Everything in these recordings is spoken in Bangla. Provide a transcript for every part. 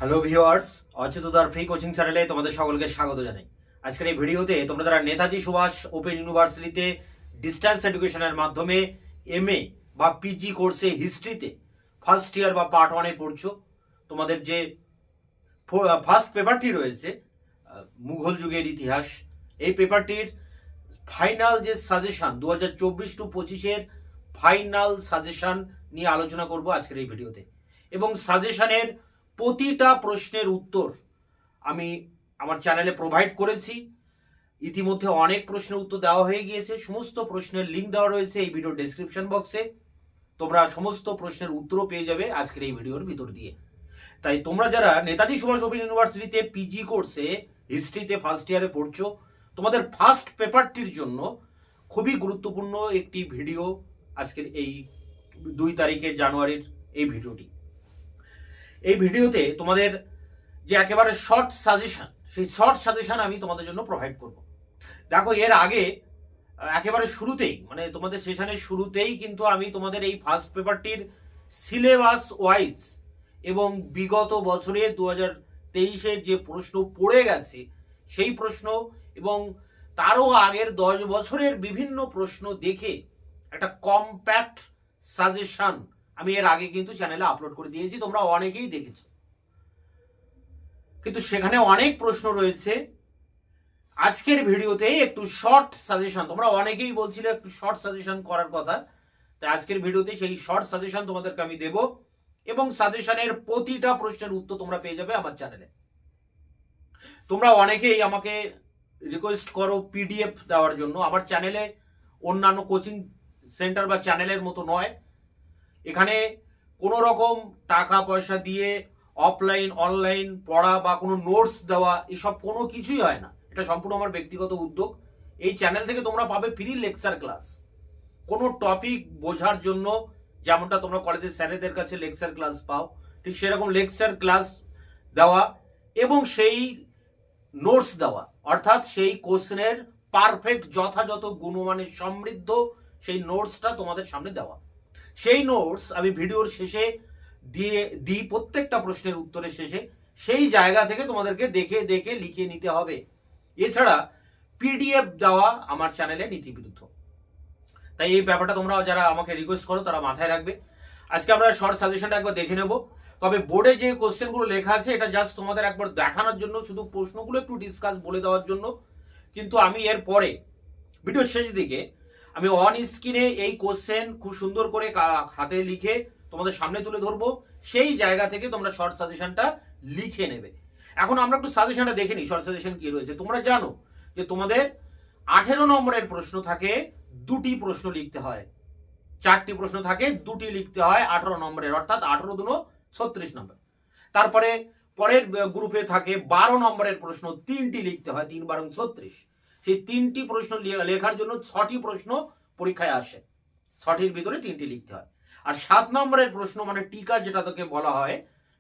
হ্যালো ভিউয়ার্স, অচ্যুতদার ফ্রি কোচিং চ্যানেলে তোমাদের সকলকে স্বাগত জানাই। আজকের এই ভিডিওতে তোমরা যারা নেতাজি সুভাষ ওপেন ইউনিভার্সিটিতে ডিস্টেন্স এডুকেশনের মাধ্যমে এমএ বা পিজি কোর্সে হিস্ট্রিতে ফার্স্ট ইয়ার বা পার্ট ওয়ানে পড়ছো, তোমাদের যে ফার্স্ট পেপারটি রয়েছে মুঘল যুগের ইতিহাস, এই পেপারটির ফাইনাল যে সাজেশন 2024 টু 25-এর ফাইনাল সাজেশন নিয়ে আলোচনা করব আজকের এই ভিডিওতে। এবং সাজেশনের প্রতিটা প্রশ্নের উত্তর আমি আমার চ্যানেলে প্রোভাইড করেছি। ইতিমধ্যে অনেক প্রশ্নের উত্তর দেওয়া হয়ে গিয়েছে। সমস্ত প্রশ্নের লিঙ্ক দেওয়া রয়েছে এই ভিডিও ডেসক্রিপশন বক্সে। তোমরা সমস্ত প্রশ্নের উত্তরও পেয়ে যাবে আজকের এই ভিডিওর ভিতর দিয়ে। তাই তোমরা যারা নেতাজি সুভাষ ওপেন ইউনিভার্সিটিতে পিজি কোর্সে হিস্ট্রিতে ফার্স্ট ইয়ারে পড়ছো, তোমাদের ফার্স্ট পেপারটির জন্য খুবই গুরুত্বপূর্ণ একটি ভিডিও আজকের এই 2 তারিখে জানুয়ারির এই ভিডিওটি। এই ভিডিওতে তোমাদের যে একেবারে শর্ট সাজেশন, সেই শর্ট সাজেশন আমি তোমাদের জন্য প্রোভাইড করব। দেখো, এর আগে একেবারে শুরুতেই মানে তোমাদের সেশনের শুরুতেই কিন্তু আমি তোমাদের এই ফার্স্ট পেপারটির সিলেবাস ওয়াইজ এবং বিগত বছরে 2023-এর যে প্রশ্ন পড়ে গেছে সেই প্রশ্ন এবং তারও আগের 10 বছরের বিভিন্ন প্রশ্ন দেখে একটা কম্প্যাক্ট সাজেশন আমি এর আগে কিন্তু চ্যানেলে আপলোড করে দিয়েছি, তোমরা অনেকেই দেখেছো। কিন্তু সেখানে অনেক প্রশ্ন রয়েছে। আজকের ভিডিওতে একটু শর্ট সাজেশন, তোমরা অনেকেই বলছিলে একটু শর্ট সাজেশন করার কথা, তাই আজকের ভিডিওতে সেই শর্ট সাজেশন তোমাদেরকে আমি দেব এবং সাজেশনের প্রতিটা প্রশ্নের উত্তর তোমরা পেয়ে যাবে আমার চ্যানেলে। তোমরা অনেকেই আমাকে রিকোয়েস্ট করো পিডিএফ দেওয়ার জন্য। আমার চ্যানেলে অন্যান্য কোচিং সেন্টার বা চ্যানেলের মতো নয়, এখানে কোনো রকম টাকা পয়সা দিয়ে অফলাইন অনলাইন পড়া বা কোনো নোটস দেওয়া এসব কোনো কিছুই হয় না। এটা সম্পূর্ণ আমার ব্যক্তিগত উদ্যোগ। এই চ্যানেল থেকে তোমরা পাবে ফ্রি লেকচার ক্লাস। কোনো টপিক বোঝার জন্য যেমনটা তোমরা কলেজের স্যারেদের কাছে লেকচার ক্লাস পাও, ঠিক সেরকম লেকচার ক্লাস দেওয়া এবং সেই নোটস দেওয়া, অর্থাৎ সেই কোশ্চেনের পারফেক্ট যথাযথ গুণমানের সমৃদ্ধ সেই নোটসটা তোমাদের সামনে দেওয়া। সেই নোটস আমি ভিডিওর শেষে দিই প্রত্যেকটা প্রশ্নের উত্তরের শেষে। সেই জায়গা থেকে তোমাদেরকে দেখে দেখে লিখে নিতে হবে। এছাড়া পিডিএফ দেওয়া আমার চ্যানেলে নীতিবিরুদ্ধ। তাই এই ব্যাপারটা তোমরা যারা আমাকে রিকোয়েস্ট করো তারা মাথায় রাখবে। আজকে আমরা শর্ট সাজেশনটা একবার দেখে নেব। তবে বোর্ডে যে কোশ্চেনগুলো লেখা আছে এটা জাস্ট তোমাদের একবার দেখানোর জন্য, শুধু প্রশ্নগুলো একটু ডিসকাস বলে দেওয়ার জন্য। কিন্তু আমি এর পরে ভিডিওর শেষ দিকে আমি অন স্ক্রিনে এই কোশ্চেন খুব সুন্দর করে হাতে লিখে তোমাদের সামনে তুলে ধরবো। সেই জায়গা থেকে তোমরা শর্ট সাজেশনটা লিখে নেবে। এখন আমরা একটু সাজেশনটা দেখে নিই, শর্ট সাজেশন কি রয়েছে। তোমরা জানো যে তোমাদের 18 নম্বরের প্রশ্ন থাকে, 2টি প্রশ্ন লিখতে হয়। 4টি প্রশ্ন থাকে, 2টি লিখতে হয় 18 নম্বরের, অর্থাৎ 18 দুনো 36 নম্বর। তারপরে পরের গ্রুপে থাকে 12 নম্বরের প্রশ্ন, 3টি লিখতে হয়, 3 12 36। সেই 3টি প্রশ্ন লেখার জন্য 6টি প্রশ্ন পরীক্ষায় আসে, 6টির ভিতরে 3টি লিখতে হয়। আর 7 নম্বরের প্রশ্ন মানে টিকা যেটা তোকে বলা হয়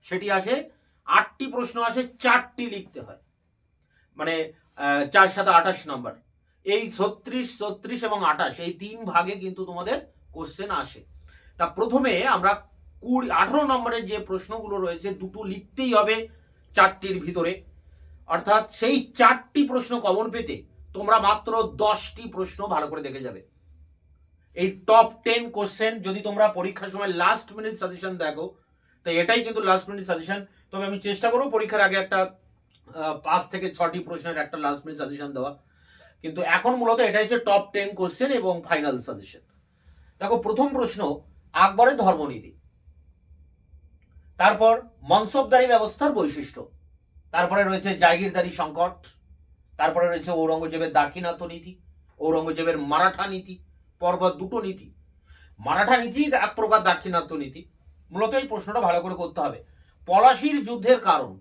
সেটি আসে 8টি প্রশ্ন আসে, 4টি লিখতে হয়, মানে 4 7 28 নম্বর। এই 36 34 এবং 28 এই 3 ভাগে কিন্তু তোমাদের কোশ্চেন আসে। তা প্রথমে আমরা 18 নম্বরের যে প্রশ্নগুলো রয়েছে দুটো লিখতেই হবে 4টির ভিতরে, অর্থাৎ সেই 4টি প্রশ্ন কমন পেতে তোমরা মাত্র 10টি প্রশ্ন ভালো করে দেখে যাবে। এই টপ 10 কোশ্চেন যদি তোমরা পরীক্ষার সময় লাস্ট মিনিট সাজেশন দেখো, তো এটাই কিন্তু লাস্ট মিনিট সাজেশন। তবে আমি চেষ্টা করবো পরীক্ষার আগে একটা 5 থেকে 6টি প্রশ্নের একটা লাস্ট মিনিট সাজেশন দেওয়া, কিন্তু এখন মূলত এটাই হচ্ছে টপ 10 কোশ্চেন এবং ফাইনাল সাজেশন। দেখো, প্রথম প্রশ্ন আকবরের ধর্মনীতি, তারপর মনসবদারি ব্যবস্থার বৈশিষ্ট্য, তারপরে রয়েছে জাগিরদারি সংকট, তারপরে রয়েছে ঔরঙ্গজেবের দাক্ষিণাত্য নীতি, ঔরঙ্গজেবের মারাঠা নীতি, পরপর দুটো নীতি। মারাঠা নীতি এক প্রকার দাক্ষিণাত্য নীতি। মূলত এই প্রশ্নটা ভালো করে করতে হবে। পলাশির যুদ্ধের কারণ,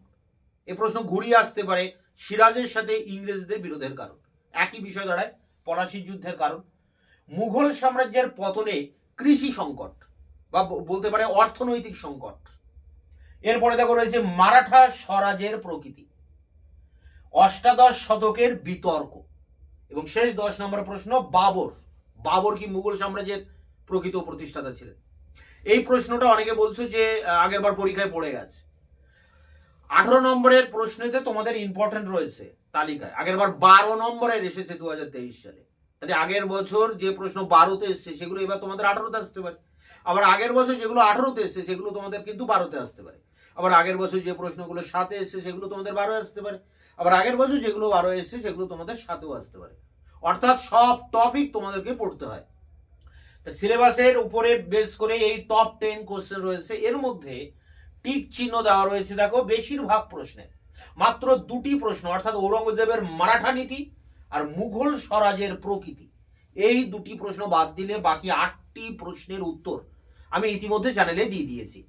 এই প্রশ্ন ঘুরিয়ে আসতে পারে সিরাজের সাথে ইংরেজদের বিরোধের কারণ, একই বিষয় দাঁড়ায় পলাশির যুদ্ধের কারণ। মুঘল সাম্রাজ্যের পতনে কৃষি সংকট বা বলতে পারে অর্থনৈতিক সংকট। এরপরে দেখো রয়েছে মারাঠা স্বরাজের প্রকৃতি, অষ্টাদশ শতকের বিতর্ক এবং শেষ 10 নম্বর প্রশ্ন বাবর। বাবর কি মুঘল সাম্রাজ্যের প্রকৃত প্রতিষ্ঠাতা ছিলেন? এই প্রশ্নটা অনেকে বলছো যে আগের বার পরীক্ষায় পড়ে গেছে। 18 নম্বরের প্রশ্নেতে তোমাদের ইম্পর্টেন্ট রয়েছে তালিকায়, আগের বার 12 নম্বরের এসেছে 2023 সালে। তাহলে আগের বছর যে প্রশ্ন 12তে এসছে সেগুলো এবার তোমাদের 18তে আসতে পারে। আবার আগের বছর যেগুলো 18তে এসছে সেগুলো তোমাদের কিন্তু 12তে আসতে পারে। আবার আগের বছর যে প্রশ্নগুলো 7-এ এসছে সেগুলো তোমাদের 12 আসতে পারে। আবার আগের বছর যেগুলো 12 এসছে সেগুলো তোমাদের 7-এও আসতে পারে। অর্থাৎ সব টপিক তোমাদেরকে পড়তে হয়। সিলেবাসের উপরে বেস করে এই টপ 10 কোশ্চেন রয়েছে। এর মধ্যে টিক চিহ্ন দেওয়া রয়েছে দেখো বেশিরভাগ প্রশ্নে। মাত্র 2টি প্রশ্ন, অর্থাৎ ঔরঙ্গজেবের মারাঠা নীতি আর মুঘল স্বরাজের প্রকৃতি, এই 2টি প্রশ্ন বাদ দিলে বাকি 8টি প্রশ্নের উত্তর আমি ইতিমধ্যে চ্যানেলে দিয়ে দিয়েছি।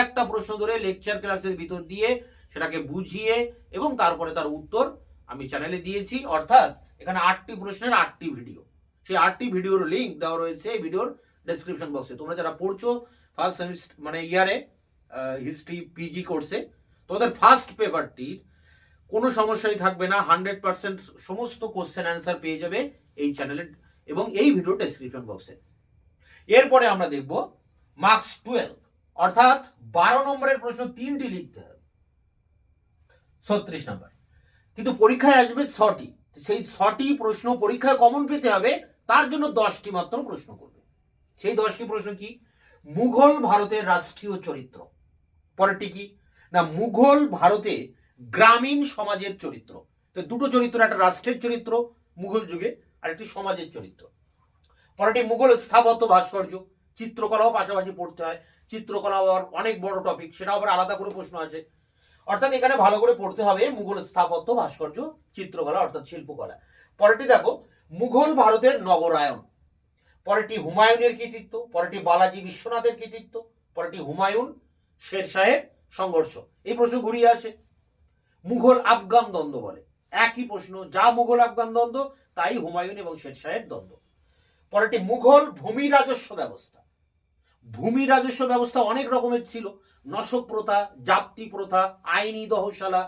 একটা প্রশ্ন ধরে লেকচার ক্লাসের ভিতর দিয়ে সেটাকে বুঝিয়ে এবং তারপরে তার উত্তর আমি চ্যানেলে দিয়েছি। অর্থাৎ এখানে 8টি প্রশ্নের 8টি ভিডিও, সেই 8টি ভিডিওর লিঙ্ক দেওয়া রয়েছে এই ভিডিওর ডেসক্রিপশন বক্সে। তোমরা যারা পড়ছো ফার্স্ট সেমিস্টার মানে ইয়ারে হিস্ট্রি পিজি কোর্সে, তোমাদের ফার্স্ট পেপারটির কোনো সমস্যাই থাকবে না, 100% সমস্ত কোশ্চেন অ্যান্সার পেয়ে যাবে এই চ্যানেলে এবং এই ভিডিও ডেসক্রিপশন বক্সে। এরপরে আমরা দেখব মার্কস 12, অর্থাৎ 12 নম্বরের প্রশ্ন 3টি লিখতে হবে, 36 নম্বর, কিন্তু পরীক্ষায় আসবে 6টি। সেই 6টি প্রশ্ন পরীক্ষায় কমন পেতে হবে, তার জন্য 10টি মাত্র প্রশ্ন করবে। সেই 10টি প্রশ্ন কি? মুঘল ভারতের রাষ্ট্রীয় চরিত্র। পরেরটি কি না, মুঘল ভারতে গ্রামীণ সমাজের চরিত্র। তো দুটো চরিত্র, একটা রাষ্ট্রের চরিত্র মুঘল যুগে আর একটি সমাজের চরিত্র। পরেরটি মুঘল স্থাপত্য ভাস্কর্য, চিত্রকলাও পাশাপাশি পড়তে হয়। চিত্রকলা আবার অনেক বড় টপিক, সেটা আবার আলাদা করে প্রশ্ন আছে। অর্থাৎ এখানে ভালো করে পড়তে হবে মুঘল স্থাপত্য ভাস্কর্য চিত্রকলা অর্থাৎ শিল্পকলা। পরেরটি দেখো মুঘল ভারতের নগরায়ন। পরেরটি হুমায়ুনের কৃতিত্ব। পরেরটি বালাজি বিশ্বনাথের কৃতিত্ব। পরেরটি হুমায়ুন শেরশাহের সংঘর্ষ। এই প্রশ্ন ঘুরিয়ে আসে। মুঘল আফগান দ্বন্দ্ব বলে, একই প্রশ্ন, যা মুঘল আফগান দ্বন্দ্ব তাই হুমায়ুন এবং শেরশাহের দ্বন্দ্ব। পরেরটি মুঘল ভূমি রাজস্ব ব্যবস্থা। ভূমি রাজস্ব ব্যবস্থা অনেক রকমের ছিল, নশক প্রথা, জাপ্তি প্রথা, আইনি দহশালা।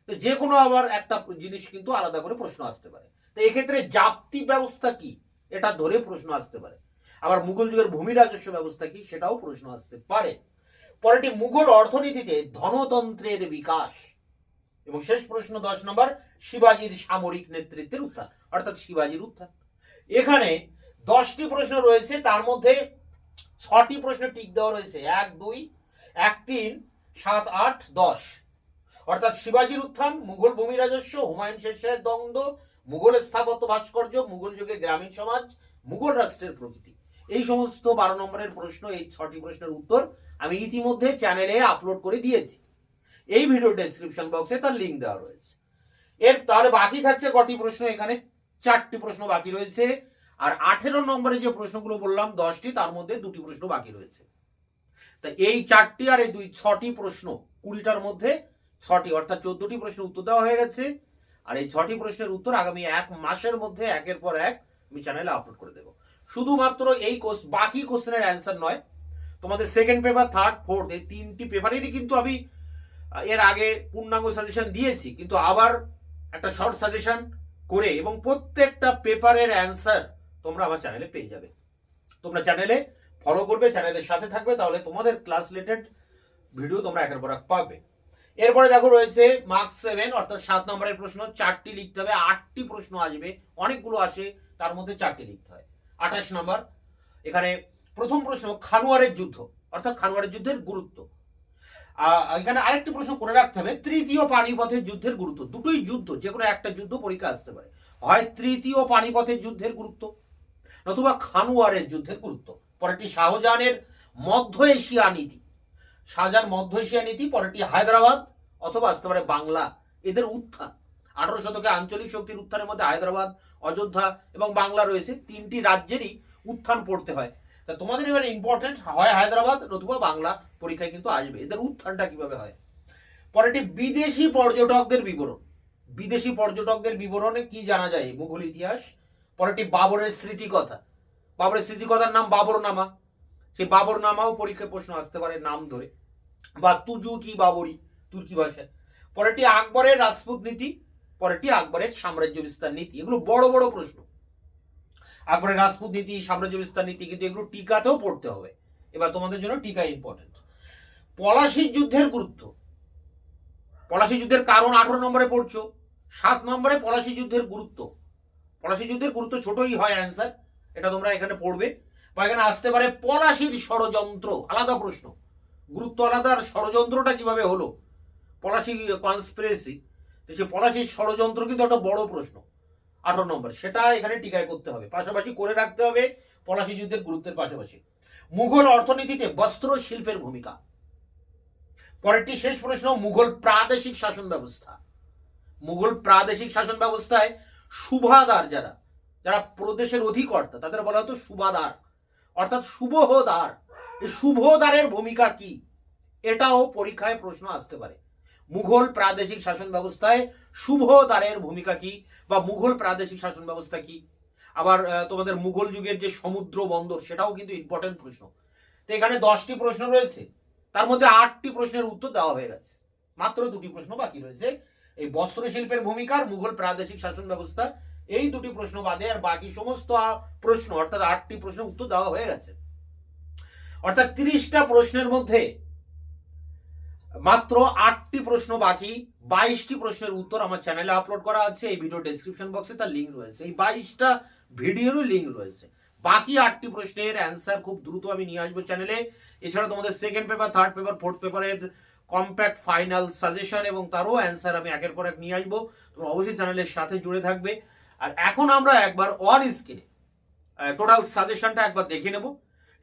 যে কোনো আবার একটা জিনিস কিন্তু আলাদা করে প্রশ্ন আসতে পারে। তো এক্ষেত্রে জাপ্তি ব্যবস্থা কি এটা ধরে প্রশ্ন আসতে পারে। আবার মুঘল যুগের ভূমি রাজস্ব ব্যবস্থা কি সেটাও প্রশ্ন আসতে পারে। পরেরটি মুঘল অর্থনীতিতে ধনতন্ত্রের বিকাশ। এবং শেষ প্রশ্ন 10 নম্বর, শিবাজির সামরিক নেতৃত্বের উত্থান, অর্থাৎ শিবাজির উত্থান। এখানে 10টি প্রশ্ন রয়েছে, তার মধ্যে 6টি প্রশ্ন টিক দেওয়া রয়েছে 1, 2, 1, 3, 7, 8, 10। অর্থাৎ শিবাজির উত্থান, মুঘল ভূমি রাজস্ব, হুমায়ুন শেরশাহের দ্বন্দ্ব, মুঘল স্থাপত্য ভাস্কর্য, মুঘল যুগে গ্রামীণ সমাজ, মুঘল রাষ্ট্রের প্রকৃতি। এই সমস্ত 12 নম্বরের প্রশ্ন, এই 6টি প্রশ্নের উত্তর আমি ইতিমধ্যে চ্যানেলে আপলোড করে দিয়েছি। এই ভিডিও ডেসক্রিপশন বক্সে তার লিঙ্ক দেওয়া রয়েছে। এর তাহলে বাকি থাকছে কটি প্রশ্ন? এখানে 4টি প্রশ্ন বাকি রয়েছে। আর 18 নম্বরে যে প্রশ্নগুলো বললাম 10টি, তার মধ্যে 2টি প্রশ্ন বাকি রয়েছে। তাই এই 4টি আর এই 6টি প্রশ্ন 20টার মধ্যে 6টি অর্থাৎ 14টি প্রশ্নের উত্তর দেওয়া হয়ে গেছে। আর এই 6টি প্রশ্নের উত্তর আগামী 1 মাসের মধ্যে একের পর এক আমি চ্যানেলে আপলোড করে দেব। শুধুমাত্র এই বাকি কোশ্চেনের অ্যান্সার নয়, তোমাদের সেকেন্ড পেপার, থার্ড, ফোর্থ এই 3টি পেপারেরই কিন্তু আমি এর আগে পূর্ণাঙ্গ সাজেশন দিয়েছি, কিন্তু আবার একটা শর্ট সাজেশন করে এবং প্রত্যেকটা পেপারের অ্যান্সার তোমরা আমার চ্যানেলে পেয়ে যাবে। তোমরা চ্যানেলে ফলো করবে, চ্যানেলের সাথে থাকবে, তাহলে তোমাদের ক্লাস রিলেটেড ভিডিও তোমরা একের পর এক পাবে। এরপরে দেখো রয়েছে মার্কস 7, অর্থাৎ 7 নম্বরের প্রশ্ন 4টি লিখতে হবে। 8টি প্রশ্ন আসবে, অনেকগুলো আসে, তার মধ্যে 4টি লিখতে হয়। 28 নম্বর, এখানে প্রথম প্রশ্ন খানুয়ারের যুদ্ধ, অর্থাৎ খানুয়ারের যুদ্ধের গুরুত্ব। এখানে আরেকটি প্রশ্ন করে রাখতে হবে, তৃতীয় পানিপথের যুদ্ধের গুরুত্ব। দুটোই যুদ্ধ, যে কোনো একটা যুদ্ধ পরীক্ষা আসতে পারে, হয় তৃতীয় পানিপথের যুদ্ধের গুরুত্ব নতুবা খানুয়ারের যুদ্ধের গুরুত্ব। পরেরটি শাহজাহানের মধ্য এশিয়া নীতি, শাহজাহান মধ্য এশিয়া নীতি। পরেরটি হায়দ্রাবাদ অথবা আসতে পারে বাংলা, এদের উত্থান। 18 শতকে আঞ্চলিক শক্তির উত্থানের মধ্যে হায়দ্রাবাদ, অযোধ্যা এবং বাংলা রয়েছে। 3টি রাজ্যেরই উত্থান পড়তে হয়। তা তোমাদের এবারে ইম্পর্টেন্ট হয় হায়দ্রাবাদ নতুবা বাংলা, পরীক্ষায় কিন্তু আসবে, এদের উত্থানটা কিভাবে হয়। পরেরটি বিদেশি পর্যটকদের বিবরণ। বিদেশি পর্যটকদের বিবরণে কি জানা যায় মুঘল ইতিহাস। পরেরটি বাবরের স্মৃতিকথা। বাবরের স্মৃতিকথার নাম বাবরনামা, সেই বাবরনামাও পরীক্ষায় প্রশ্ন আসতে পারে নাম ধরে, বা তুজু কি বাবরি তুর্কি ভাষায়। পরেরটি আকবরের রাজপুত নীতি। পরেরটি আকবরের সাম্রাজ্য বিস্তার নীতি। এগুলো বড় বড় প্রশ্ন, আকবরের রাজপুত নীতি, সাম্রাজ্য বিস্তার নীতি, কিন্তু এগুলো টিকাতেও পড়তে হবে। এবার তোমাদের জন্য টিকা ইম্পর্টেন্ট। পলাশির যুদ্ধের গুরুত্ব, পলাশী যুদ্ধের কারণ 18 নম্বরে পড়ছো। 7 নম্বরে পলাশী যুদ্ধের গুরুত্ব। পলাশী যুদ্ধের গুরুত্ব ছোটই হয় অ্যান্সার, এটা তোমরা এখানে পড়বে। বা এখানে আসতে পারে পলাশীর ষড়যন্ত্র, আলাদা প্রশ্ন, গুরুত্ব আলাদা, আর ষড়যন্ত্রটা কিভাবে হলো, পলাশী কনস্পিরেসি, সে পলাশীর ষড়যন্ত্র কিন্তু একটা বড় প্রশ্ন 18 নম্বর, সেটা এখানে টিকায় করতে হবে, পাশাপাশি করে রাখতে হবে পলাশী যুদ্ধের গুরুত্বের পাশাপাশি। মুঘল অর্থনীতিতে বস্ত্র শিল্পের ভূমিকা। পরেরটি শেষ প্রশ্ন, মুঘল প্রাদেশিক শাসন ব্যবস্থা। মুঘল প্রাদেশিক শাসন ব্যবস্থায় সুবাদার যারা যারা প্রদেশের অধিকর্তা তাদের বলা হতো সুবাদার, অর্থাৎ শুভদার। এই শুভদারের ভূমিকা কি, এটাও পরীক্ষায় প্রশ্ন আসতে পারে। মুঘল প্রাদেশিক শাসন ব্যবস্থায় শুভদারের ভূমিকা কি, বা মুঘল প্রাদেশিক শাসন ব্যবস্থা কি। আবার তোমাদের মুঘল যুগের যে সমুদ্র বন্দর, সেটাও কিন্তু ইম্পর্টেন্ট প্রশ্ন। তো এখানে 10টি প্রশ্ন রয়েছে, তার মধ্যে 8টি প্রশ্নের উত্তর দেওয়া হয়ে গেছে, মাত্র 2টি প্রশ্ন বাকি রয়েছে। এই বস্ত্র শিল্পের ভূমিকা আর মুঘল প্রাদেশিক শাসন ব্যবস্থা, এই 2টি প্রশ্ন বাদে আর বাকি সমস্ত প্রশ্ন অর্থাৎ 8টি প্রশ্নের উত্তর দেওয়া হয়ে গেছে। অর্থাৎ 30টা প্রশ্নের মধ্যে মাত্র 8টি প্রশ্ন বাকি। 22টি প্রশ্নের উত্তর আমার চ্যানেলে আপলোড করা আছে, এই ভিডিও ডেসক্রিপশন বক্সে তার লিঙ্ক রয়েছে, এই 22টা ভিডিওরও লিঙ্ক রয়েছে। বাকি 8টি প্রশ্নের অ্যান্সার খুব দ্রুত আমি নিয়ে আসবো চ্যানেলে। এছাড়া তোমাদের second paper, third paper, fourth পেপারের কম্প্যাক্ট ফাইনাল সাজেশন এবং তারও অ্যান্সার আমি একের পর এক নিয়ে আসবো, তোমরা অবশ্যই চ্যানেলের সাথে জুড়ে থাকবে। আর এখন আমরা একবার অন স্ক্রিনে টোটাল সাজেশনটা একবার দেখে নেব।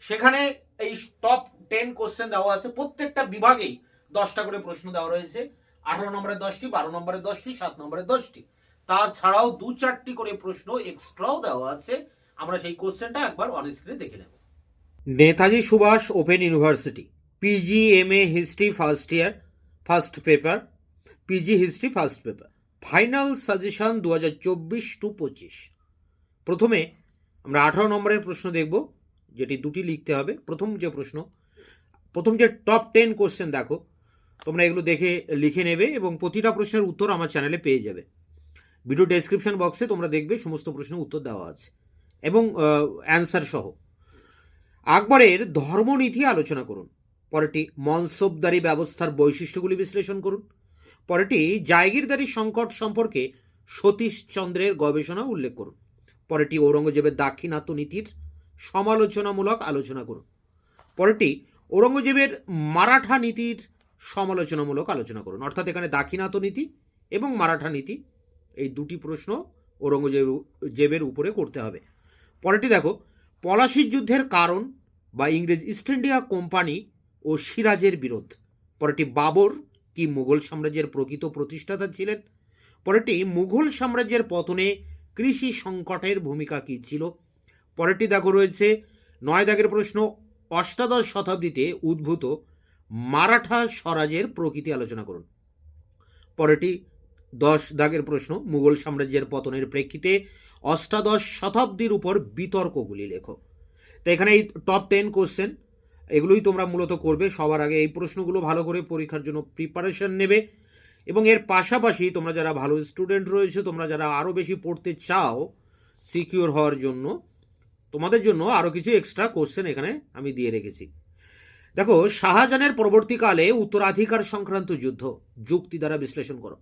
সেখানে এই টপ 10 কোশ্চেন দেওয়া আছে, প্রত্যেকটা বিভাগেই 10টা করে প্রশ্ন দেওয়া রয়েছে। 18 নম্বরের 10টি, 12 নম্বরের 10টি, 7 নম্বরের 10টি, তাছাড়াও 2-4টি করে প্রশ্ন এক্সট্রাও দেওয়া আছে। আমরা সেই কোশ্চেনটা একবার অন স্ক্রিনে দেখে নেব। Netaji Subhash open university, PG MA history first year first paper, PG history first paper, final suggestion 2024-25। প্রথমে আমরা 18 নম্বরের প্রশ্ন দেখব, যেটি 2টি লিখতে হবে। প্রথম যে টপ 10 কোশ্চেন দেখো, তোমরা এগুলো দেখে লিখে নেবে এবং প্রতিটা প্রশ্নের উত্তর আমার চ্যানেলে পেয়ে যাবে। ভিডিও ডেসক্রিপশন বক্সে তোমরা দেখবে সমস্ত প্রশ্নের উত্তর দেওয়া আছে এবং অ্যান্সার সহ। আকবরের ধর্মনীতি আলোচনা করুন। পরেরটি মনসবদারি ব্যবস্থার বৈশিষ্ট্যগুলি বিশ্লেষণ করুন। পরেরটি জায়গিরদারি সংকট সম্পর্কে সতীশচন্দ্রের গবেষণা উল্লেখ করুন। পরেরটি ঔরঙ্গজেবের দাক্ষিণাত্য নীতির সমালোচনামূলক আলোচনা করুন। পরেরটি ঔরঙ্গজেবের মারাঠা নীতির সমালোচনামূলক আলোচনা করুন। অর্থাৎ এখানে দাক্ষিণাত্য নীতি এবং মারাঠা নীতি, এই 2টি প্রশ্ন ঔরঙ্গজেবের উপরে করতে হবে। পরেরটি দেখো, পলাশীর যুদ্ধের কারণ বা ইংরেজ ইস্ট ইন্ডিয়া কোম্পানি ও সিরাজের বিরোধ। পরেরটি বাবর কি মুঘল সাম্রাজ্যের প্রকৃত প্রতিষ্ঠাতা ছিলেন। পরেরটি মুঘল সাম্রাজ্যের পতনে কৃষি সংকটের ভূমিকা কী ছিল। পরেরটি দেখো রয়েছে 9 দাগের প্রশ্ন, অষ্টাদশ শতাব্দীতে উদ্ভূত মারাঠা স্বরাজের প্রকৃতি আলোচনা করুন। পরেরটি 10 দাগের প্রশ্ন, মুঘল সাম্রাজ্যের পতনের প্রেক্ষিতে অষ্টাদশ শতাব্দীর উপর বিতর্কগুলি লেখো। তো এখানে এই টপ 10 কোশ্চেন, এগুলোই তোমরা মূলত করবে। সবার আগে এই প্রশ্নগুলো ভালো করে পরীক্ষার জন্য প্রিপারেশন নেবে এবং এর পাশাপাশি তোমরা যারা ভালো স্টুডেন্ট রয়েছে, তোমরা যারা আরও বেশি পড়তে চাও সিকিউর হওয়ার জন্য, তোমাদের জন্য আরও কিছু এক্সট্রা কোশ্চেন এখানে আমি দিয়ে রেখেছি। দেখো, শাহজাহানের পরবর্তীকালে উত্তরাধিকার সংক্রান্ত যুদ্ধ যুক্তি দ্বারা বিশ্লেষণ করো।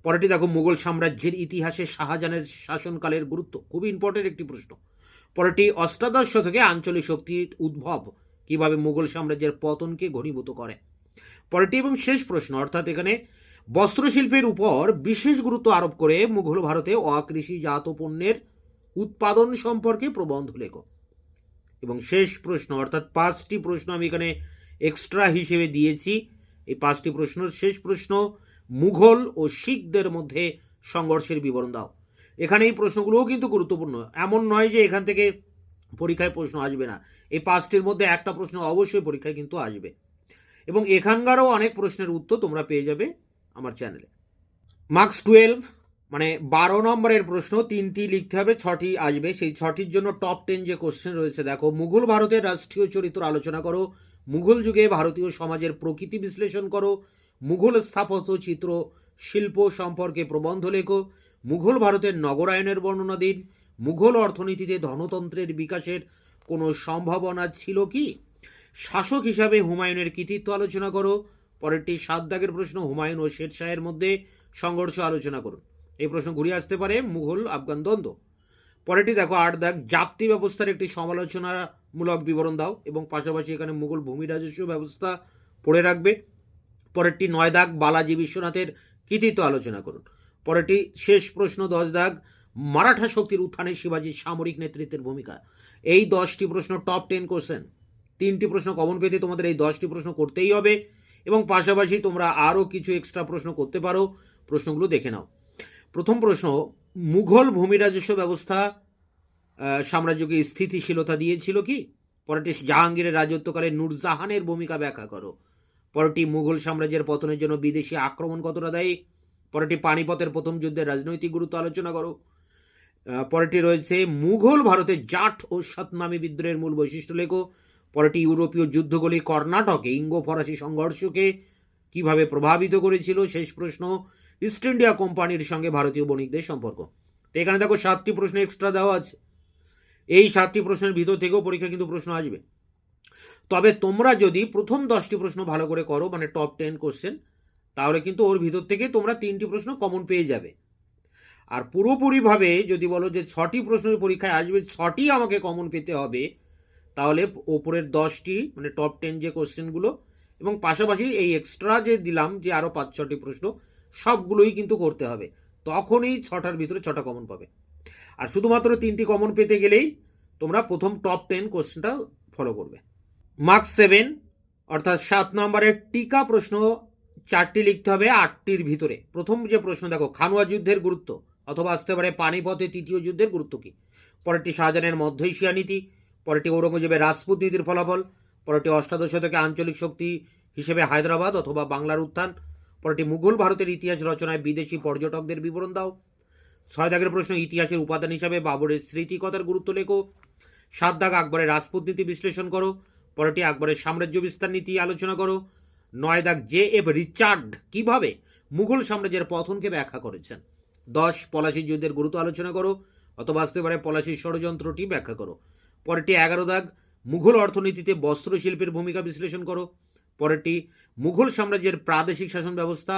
পরেরটি দেখো, মুঘল সাম্রাজ্যের ইতিহাসে শাহজাহানের শাসনকালের গুরুত্ব, খুবই ইম্পর্টেন্ট একটি প্রশ্ন। পরেরটি অষ্টাদশ শতকে আঞ্চলিক শক্তির উদ্ভব কিভাবে মুঘল সাম্রাজ্যের পতনকে ঘনীভূত করে। পরেরটি এবং শেষ প্রশ্ন, অর্থাৎ এখানে বস্ত্রশিল্পের উপর বিশেষ গুরুত্ব আরোপ করে মুঘল ভারতে অকৃষিজাত পণ্যের উৎপাদন সম্পর্কে প্রবন্ধ লেখো। এবং শেষ প্রশ্ন, অর্থাৎ 5টি প্রশ্ন আমি এখানে এক্সট্রা হিসেবে দিয়েছি। এই 5টি প্রশ্নের শেষ প্রশ্ন, মুঘল ও শিখদের মধ্যে সংঘর্ষের বিবরণ দাও। এখানে এই প্রশ্নগুলোও কিন্তু গুরুত্বপূর্ণ, এমন নয় যে এখান থেকে পরীক্ষায় প্রশ্ন আসবে না। এই 5টির মধ্যে একটা প্রশ্ন অবশ্যই পরীক্ষায় কিন্তু আসবে এবং এখানকারও অনেক প্রশ্নের উত্তর তোমরা পেয়ে যাবে আমার চ্যানেলে। মার্কস 12 মানে 12 নম্বরের প্রশ্ন 3টি লিখতে হবে, 6টি আসবে। সেই 6টির জন্য টপ 10 যে কোশ্চেন রয়েছে দেখো, মুঘল ভারতের রাষ্ট্রীয় চরিত্র আলোচনা করো। মুঘল যুগে ভারতীয় সমাজের প্রকৃতি বিশ্লেষণ করো। মুঘল স্থাপত্য চিত্র শিল্প সম্পর্কে প্রবন্ধ লেখো। মুঘল ভারতের নগরায়নের বর্ণনা দিন। মুঘল অর্থনীতিতে ধনতন্ত্রের বিকাশের কোনো সম্ভাবনা ছিল কি। শাসক হিসাবে হুমায়ুনের কৃতিত্ব আলোচনা করো। পরেরটি 7 দাগের প্রশ্ন, হুমায়ুন ও শের শাহের মধ্যে সংঘর্ষ আলোচনা করুন। এই প্রশ্ন ঘুরিয়ে আসতে পারে মুঘল আফগান দ্বন্দ্ব। পরেরটি দেখো 8 দাগ, জাপ্তি ব্যবস্থার একটি সমালোচনামূলক বিবরণ দাও এবং পাশাপাশি এখানে মুঘল ভূমি রাজস্ব ব্যবস্থা পড়ে রাখবে। পরেরটি 9 দাগ, বালাজি বিশ্বনাথের কৃতিত্ব আলোচনা করুন। পরেরটি শেষ প্রশ্ন 10 দাগ, মারাঠা শক্তির উত্থানে শিবাজির সামরিক নেতৃত্বের ভূমিকা। এই 10টি প্রশ্ন টপ 10 কোশ্চেন। 3টি প্রশ্ন কমন পেতে তোমাদের এই 10টি প্রশ্ন করতেই হবে এবং পাশাপাশি তোমরা আরও কিছু এক্সট্রা প্রশ্ন করতে পারো। প্রশ্নগুলো দেখে নাও। প্রথম প্রশ্ন, মুঘল ভূমি রাজস্ব ব্যবস্থা সাম্রাজ্যকে স্থিতিশীলতা দিয়েছিল কি? পরেরটি জাহাঙ্গীরের রাজত্বকালে নূরজাহানের ভূমিকা ব্যাখ্যা করো। পরেরটি মুঘল সাম্রাজ্যের পতনের জন্য বিদেশি আক্রমণ কতটা দায়ী। পরেরটি পানিপথের প্রথম যুদ্ধের রাজনৈতিক গুরুত্ব আলোচনা করো। পরেরটি রয়েছে মুঘল ভারতের জাট ও সাতনামী বিদ্রোহের মূল বৈশিষ্ট্য লেখো। পরেরটি ইউরোপীয় যুদ্ধগুলি কর্ণাটকে ইঙ্গো ফরাসি সংঘর্ষকে কিভাবে প্রভাবিত করেছিল। শেষ প্রশ্ন, ইস্ট ইন্ডিয়া কোম্পানির সঙ্গে ভারতীয় বণিকদের সম্পর্ক। তো এখানে দেখো 7টি প্রশ্ন এক্সট্রা দেওয়া আছে। এই 7টি প্রশ্নের ভিতর থেকেও পরীক্ষা কিন্তু প্রশ্ন আসবে। তবে তোমরা যদি প্রথম 10টি প্রশ্ন ভালো করে করো, মানে টপ 10 কোশ্চেন, তাহলে কিন্তু ওর ভিতর থেকে তোমরা 3টি প্রশ্ন কমন পেয়ে যাবে। আর পুরোপুরিভাবে যদি বলো যে 6টি প্রশ্নের পরীক্ষায় আসবে, 6টি আমাকে কমন পেতে হবে, তাহলে ওপরের 10টি মানে টপ 10 যে কোশ্চেনগুলো এবং পাশাপাশি এই এক্সট্রা যে দিলাম যে আরও 5-6টি প্রশ্ন, সবগুলোই কিন্তু করতে হবে। তখনই 6টার ভিতরে 6টা কমন পাবে। আর শুধুমাত্র 3টি কমন পেতে গেলেই তোমরা প্রথম টপ 10 কোশ্চেনটা ফলো করবে। মার্কস 7 অর্থাৎ 7 নম্বরের টিকা প্রশ্ন 4টি লিখতে হবে 8টির ভিতরে। প্রথম যে প্রশ্ন দেখো, খানুয়া যুদ্ধের গুরুত্ব, অথবা আসতে পারে পানিপথে তৃতীয় যুদ্ধের গুরুত্ব কি। পরেরটি শাহজাহানের মধ্য এশিয়া নীতি। পরেরটি ঔরঙ্গজেবের রাজপুত নীতির ফলাফল। পরেরটি অষ্টাদশ শতকে আঞ্চলিক শক্তি হিসেবে হায়দ্রাবাদ অথবা বাংলার উত্থান। পরেরটি মুঘল ভারতের ইতিহাস রচনায় বিদেশি পর্যটকদের বিবরণ দাও। 6 দাগের প্রশ্ন, ইতিহাসের উপাদান হিসাবে বাবরের স্মৃতিকথার গুরুত্ব লেখো। 7 দাগ, আকবরের রাজপুত নীতি বিশ্লেষণ করো। পরেরটি আকবরের সাম্রাজ্য বিস্তার নীতি আলোচনা করো। 9 দাগ, জে.এফ রিচার্ড কিভাবে মুঘল সাম্রাজ্যের পতনকে ব্যাখ্যা করেছেন। 10, পলাশী যুদ্ধের গুরুত্ব আলোচনা করো, অথবা আসতে পারে পলাশীর ষড়যন্ত্রটি ব্যাখ্যা করো। পরেরটি 11 দাগ, মুঘল অর্থনীতিতে বস্ত্র শিল্পের ভূমিকা বিশ্লেষণ করো। পরেরটি মুঘল সাম্রাজ্যের প্রাদেশিক শাসন ব্যবস্থা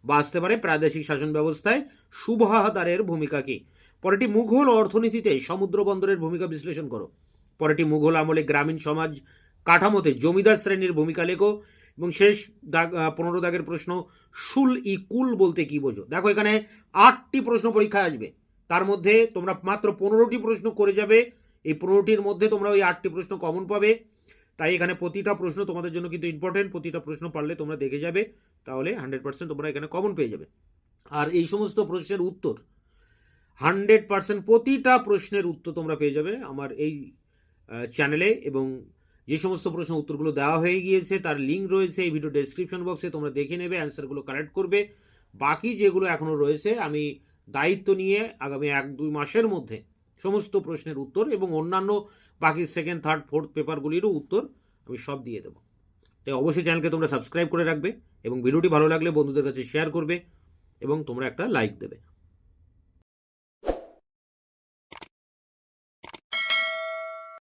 বা আসতে পারে প্রাদেশিক শাসন ব্যবস্থায় সুবাহদারের ভূমিকা কি। পরেরটি মুঘল অর্থনীতিতে সমুদ্র বন্দরের ভূমিকা বিশ্লেষণ করো। পরেরটি মুঘল আমলে গ্রামীণ সমাজ কাঠামোতে জমিদার শ্রেণীর ভূমিকা লেখো। এবং শেষ দাগ 15 দাগের প্রশ্ন, শুল ই কুল বলতে কি বোঝো। দেখো এখানে 8টি প্রশ্ন পরীক্ষায় আসবে, তার মধ্যে তোমরা মাত্র 15টি প্রশ্ন করে যাবে। এই 15টির মধ্যে তোমরা ওই 8টি প্রশ্ন কমন পাবে। তাই এখানে প্রতিটা প্রশ্ন তোমাদের জন্য কিন্তু ইম্পর্টেন্ট। প্রতিটা প্রশ্ন পারলে তোমরা দেখে যাবে, তাহলে 100% তোমরা এখানে কমন পেয়ে যাবে। আর এই সমস্ত প্রশ্নের উত্তর 100% প্রতিটা প্রশ্নের উত্তর তোমরা পেয়ে যাবে আমার এই চ্যানেলে। এবং যে সমস্ত প্রশ্ন উত্তরগুলো দেওয়া হয়ে গিয়েছে তার লিঙ্ক রয়েছে এই ভিডিও ডেসক্রিপশন বক্সে, তোমরা দেখে নেবে, অ্যান্সারগুলো কালেক্ট করবে। বাকি যেগুলো এখনও রয়েছে আমি দায়িত্ব নিয়ে আগামী 1-2 মাসের মধ্যে সমস্ত প্রশ্নের উত্তর এবং অন্যান্য বাকি সেকেন্ড, থার্ড, ফোর্থ পেপারগুলিরও উত্তর আমি সব দিয়ে দেবো। তাই অবশ্যই চ্যানেলকে তোমরা সাবস্ক্রাইব করে রাখবে এবং ভিডিওটি ভালো লাগলে বন্ধুদের কাছে শেয়ার করবে এবং তোমরা একটা লাইক দেবে।